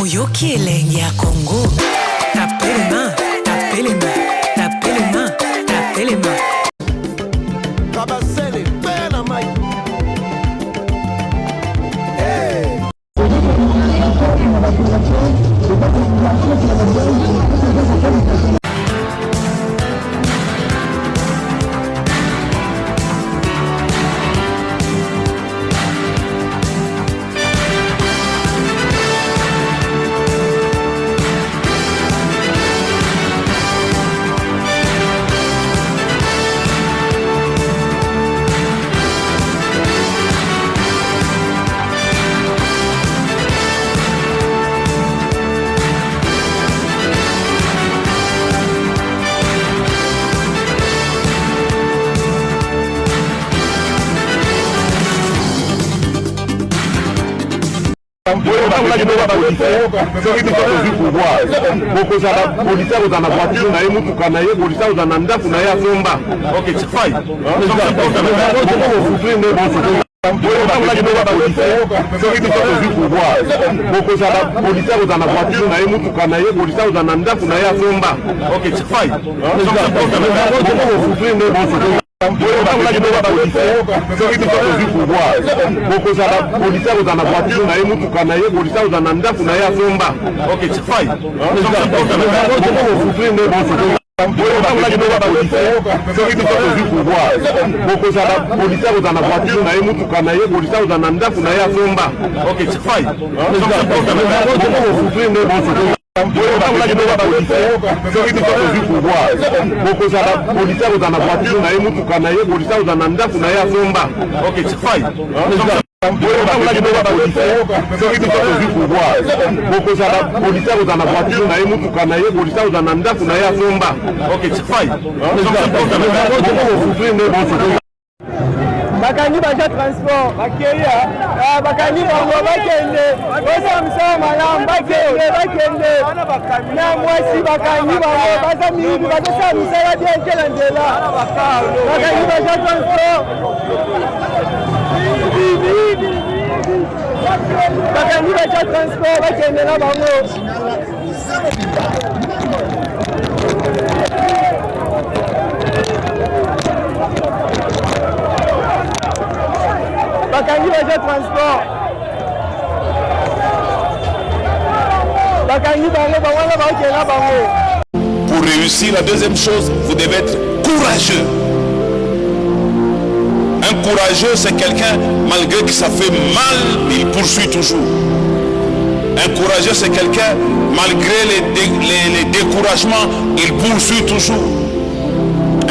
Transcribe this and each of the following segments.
Oyoki elengi ya Congo. Tapez les mains, tapez les mains, tapez les mains, tapez les mains. Kabasele, pena mai. Bakani baja transport bakeya bakani bango bakende bosa msama malam bakende na mwasi bakani bango baza mingi baza misala bien kela ndela bakani baja transport bakani baja transport bakende na bango Bakani baja transport. Bakani bango bango bakela bango. Pour réussir, la deuxième chose, vous devez être courageux. Un courageux, c'est quelqu'un, malgré que ça fait mal, il poursuit toujours. Un courageux, c'est quelqu'un, malgré les découragements, il poursuit toujours.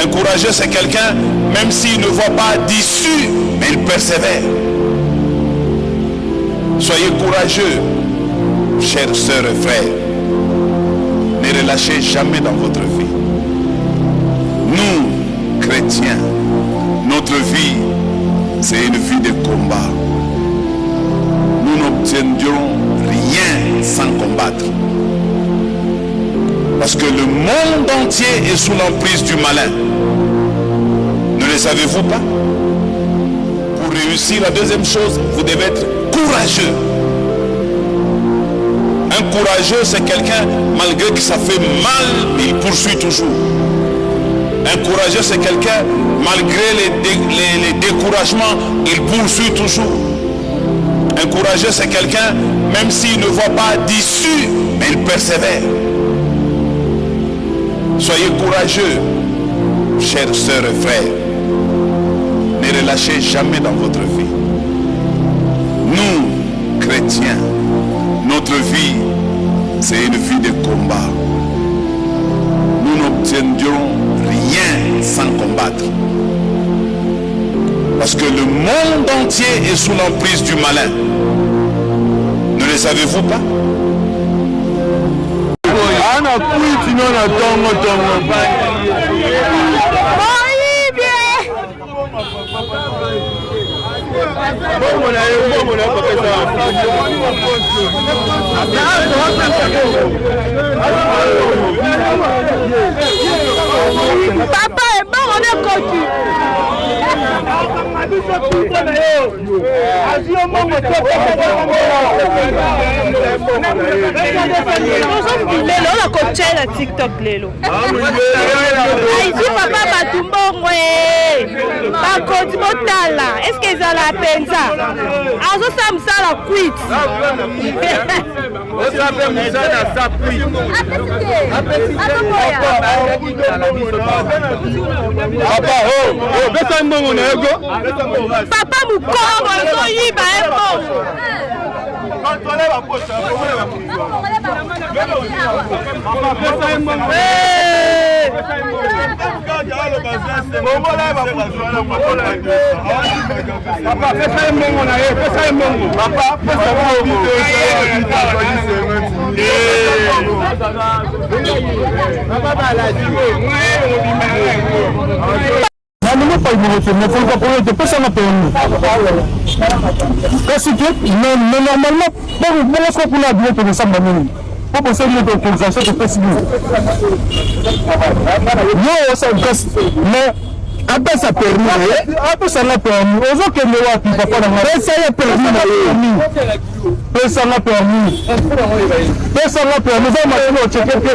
Un courageux, c'est quelqu'un, même s'il ne voit pas d'issue, mais il persévère. Soyez courageux, chers sœurs et frères. Ne relâchez jamais dans votre vie. Nous, chrétiens, notre vie, c'est une vie de combat. Nous n'obtiendrons rien sans combattre. Parce que le monde entier est sous l'emprise du malin. Ne le savez-vous pas? Pour réussir, la deuxième chose, vous devez être courageux. Un courageux, c'est quelqu'un, malgré que ça fait mal, il poursuit toujours. Un courageux, c'est quelqu'un, malgré les découragements, il poursuit toujours. Un courageux, c'est quelqu'un, même s'il ne voit pas d'issue, mais il persévère. Soyez courageux, chers sœurs et frères. Ne relâchez jamais dans votre vie. Nous, chrétiens, notre vie, c'est une vie de combat. Nous n'obtiendrons rien sans combattre. Parce que le monde entier est sous l'emprise du malin. Ne le savez-vous pas? Papa est bon, on est connu. Lelo on a coaché la TikTok lelo. Aïe papa batumbongo ba koti botala. Est-ce que ça la pensa? Azo samsa la quit. Papa Moukongo, ils ont eu Não pode me referir, não foi para poder depois ela pergunta. Parce que normalement, bon, est-ce qu'on peut la dire pour ça maintenant? Pour penser que l'autorisation de possible. Non, ça casse. Mais après ça permis, après ça l'a permis. Aux autres que nous avons papa dans la ça y a permis. Ça l'a permis. Ça l'a permis. Ça m'a dit au checker que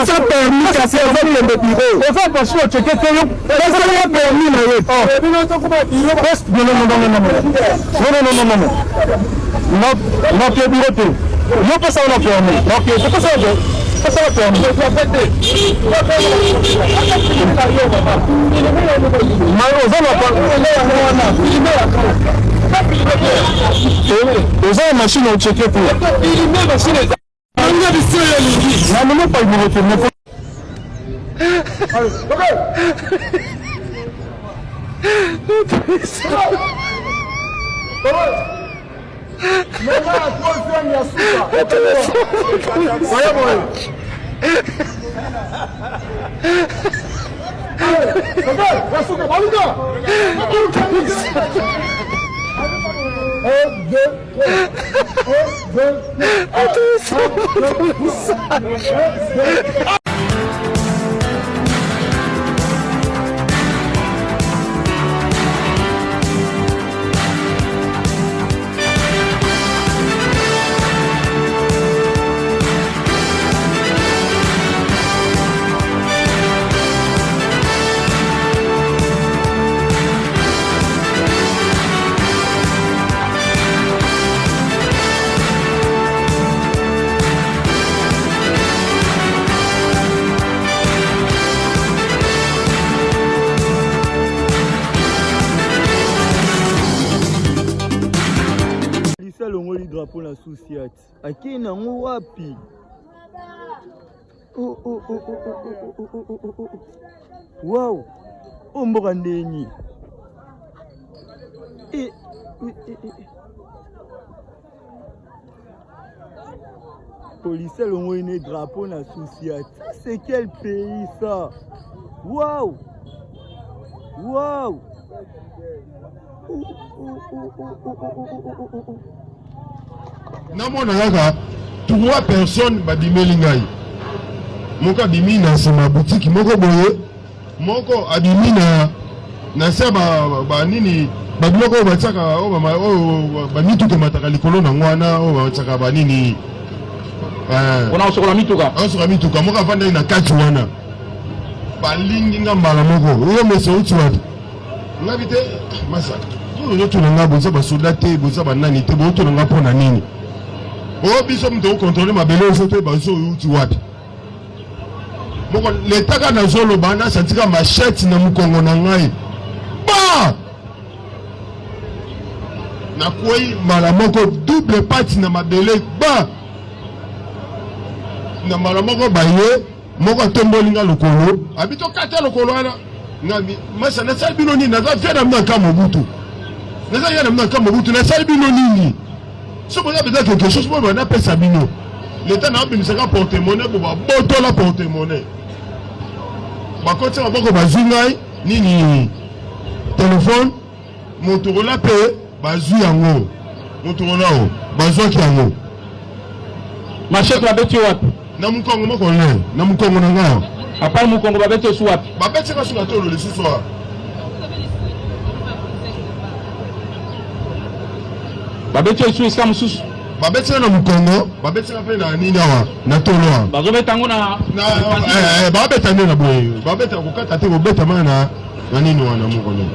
ça permis qu'à faire le bureau. On va passer au checker que ça l'a permis là. Non, que bureau. Non, pas ça on a permis. Donc c'est pas ça. Ça va permis. Ils ont une machine à checker pour. Drapeau la société. Akina wapi? Wow. Omboka ndeni. Police l'ont une drapeau la société. C'est quel pays ça? Wow. Wow. Namona kaka 3 personnes badimeli ngai. Moko adimi na sima boutique moko boye. Moko adimi na seba ba nini badimoko bataka ba mituka mataka likolo na ngwana bataka ba nini ona osokola mituka. Osokola mituka moko avanda na kati wana. Balingi ngambala moko. Yo meso uti wapi? Ngabite masa. Yo tunanga boza ba soldate boza ba nani te bo tunanga pona nini? Oh, biso mto contrôler ma belle photo bazo uti wapi. Moko leta kana zolo bana santika machette na mukongo na ngai. Ba! Na koi mala moko double partie na mabele ba. Na mala moko baye moko tombolinga lokolo. Abito kata lokolo ana. Ngabi masa na sali bino nini na za fera mna kama Mobutu. Na za yana mna kama Mobutu na sali bino nini. Si vous avez quelque chose, vous appelez ça bino. L'État n'a pas besoin de porte-monnaie pour botter la porte-monnaie. Par contre, si vous avez un nini téléphone, Motorola paye, bazu yango moto nao bazwa ki yango machete babeti wapi na mukongo moko le na mukongo na ngao apart mukongo babeti su wapi babeti ka suna tolo le siswa babeti su iska mususu babeti na mukongo babeti na pe na nini awa na tolo bazobeta ngo na babeta nena boye babeta kokata te kobeta mana na nini wana mukongo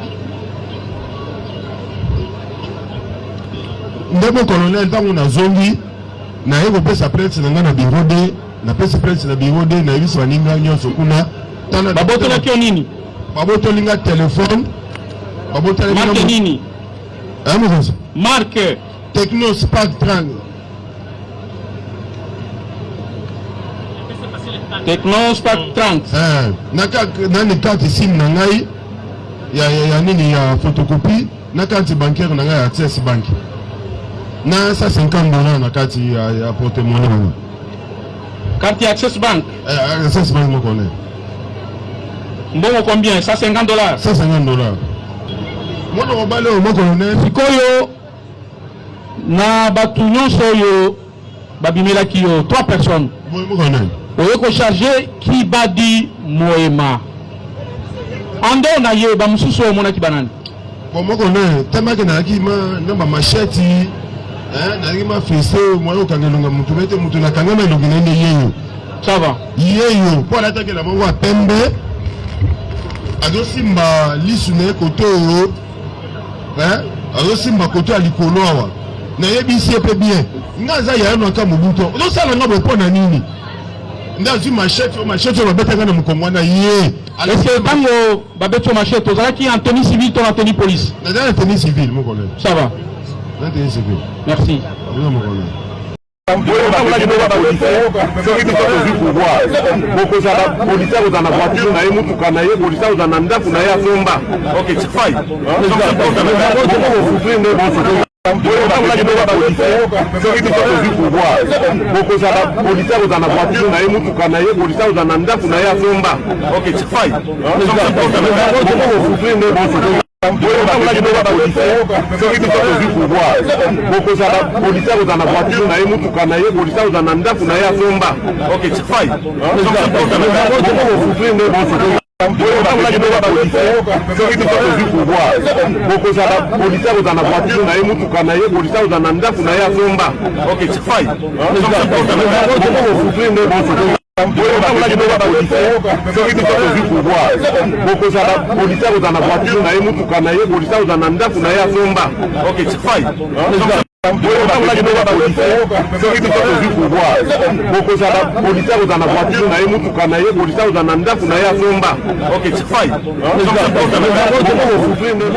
ndemo colonel tango na zongi na yeko pesa presse na ngana birode na pesa presse na birode na yiso baninga nyonso kuna tana baboto na kio nini baboto linga telefone baboto linga marque nini amuzo marque Techno Spark 30 Techno Spark 30 nani carte sim na ngai ya nini ya photocopie na carte bancaire na ngai ya Access Bank na $150 na kati ya porte-monnaie wana carte ya Access Bank Access Bank mo connaît mbongo combien $150 $150 mwana mobale o mo connaît sikoyo na batu nyonso oyo babimelaki yo 3 personnes mo connaît oyo ko charger ki badi moema ando na ye ba mususu o monaki banani mo connaît tamaki na ki ma namba machete na ma fesse moyo kangelonga mutu mete mutu na kangama elongina nde yeyo ça va yeyo po la take la mongo pembe azo simba lisune koto azo simba koto alikolo awa na yebisi pe bien ngaza ya no aka mubuto ozo sala ngabo po na nini ndazi machete babetanga na mukongo na ye est-ce que tango babeto machete ozalaki en tenue civile to en tenue police na dans la tenue civile mon collègue ça va na tenue civile merci mon collègue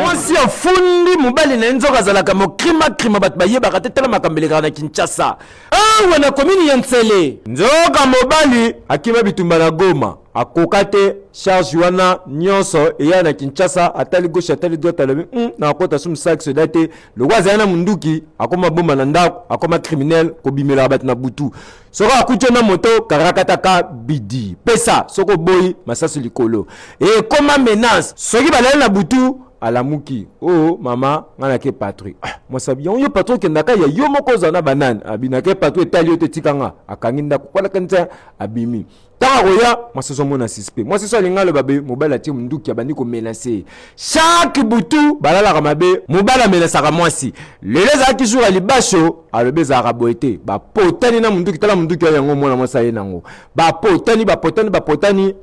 Mwasi ya fundi mobali na nzoka zalaka mokrima bat bayebaka te tala makambeleka na Kinshasa. Awa na komini ya Ntsele nzoka mobali akima bitumba na Goma akokate charge wana nyonso eya na Kinshasa atali gauche atali droite alobi na akota sum sac se date le waza na munduki akoma bomba na ndako akoma criminel ko bimela bat na butu soko akucho na moto karakataka bidi pesa soko boy masasi likolo e koma menace soki balala na butu alamuki oh mama ngana ke patrouille moi sabi yo patrouille ke ndaka ya yo moko za na banane abina ke patrouille tali yo te tikanga akangi ndako kwala kanza abimi tanga koya moi se mona suspect moi se so linga le babe mobala ti munduki abandi ko menacer chaque butu balala ka mabe mobala menacer ka mwasi leleza ki jour ali basho alobeza ka boete ba potani na munduki tala munduki ya ngo mona mwasa ye nango ba potani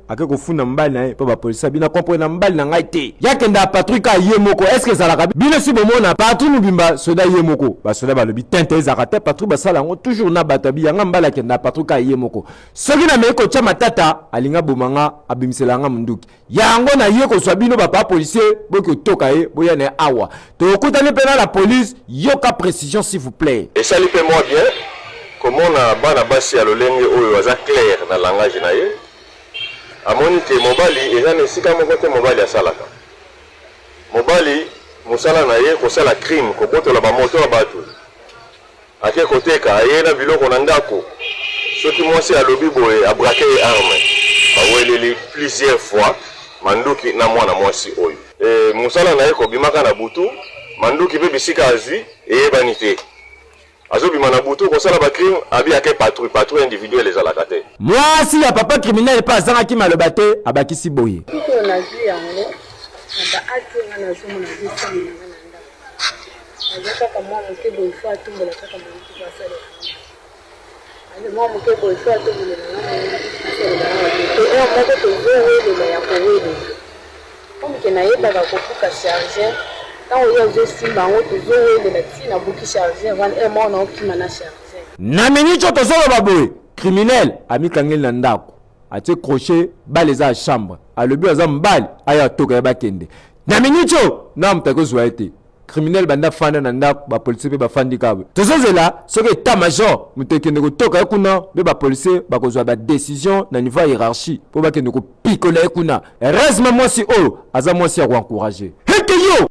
akeko funa mbali na ye po ba police bina comprendre mbali na ngai te yakenda patrouille ka yemoko est-ce que zalaka bino si bomona patrouille mubimba soda yemoko ba soda ba lobi tente zakate patrouille ba sala ngo toujours na batabi yanga mbala kenda patrouille ka yemoko soki na meko cha matata alinga bomanga abimiselanga munduki yango na yeko swa bino ba policier boki toka ye boya na awa to kutani pena la police yoka précision s'il vous plaît et ça lui fait moi bien comment na bana basi ya lolenge oyo waza clair na langage na ye amoni te mobali eza na sika moko te mobali asalaka mobali musala na ye kosala crime kobotola bamoto ya bato ake koteka aye na biloko na ndako soki mwasi alobi boye abrake ye arme aweleli plusieurs fois manduki na mwana mwasi oyo musala na ye kobimaka na butu manduki mpe bisika azwi eyebani te azobima na butu kosala bacrime abiyaka patrouille individuelle ezalaka te. Mwasi ya papa criminel mpe azangaki maloba te abakisi boye. nazwi yango na baati nga nazomona zisamina nga na ndako aza kaka mwa moke boye fo atumbola kaka moki basala mwa moke boye fo atumbolela nga moko tozowelela ya kowelela komike nayebaka kofuka charger ntango oyo ozosimba yango tozowelela ntina buki charger vana mwa naokima na charger na minitio tozoloba boye criminel amikangeli na ndako atie crochet bale eza ya chambre alobi aza mobali aya atoka ya bakende na minitio na mutaki ozwa ye te criminel banda fanda na ndako bapolisier mpe bafandi kabwe tozozela soki état major moto ekende kotoka ye kuna mpe bapolisier bakozwa badécision na niveau ya hiérarchie mpo bakende kopikola ye kuna heureusement mwasi oyo aza mwasi ya koencourage heke yo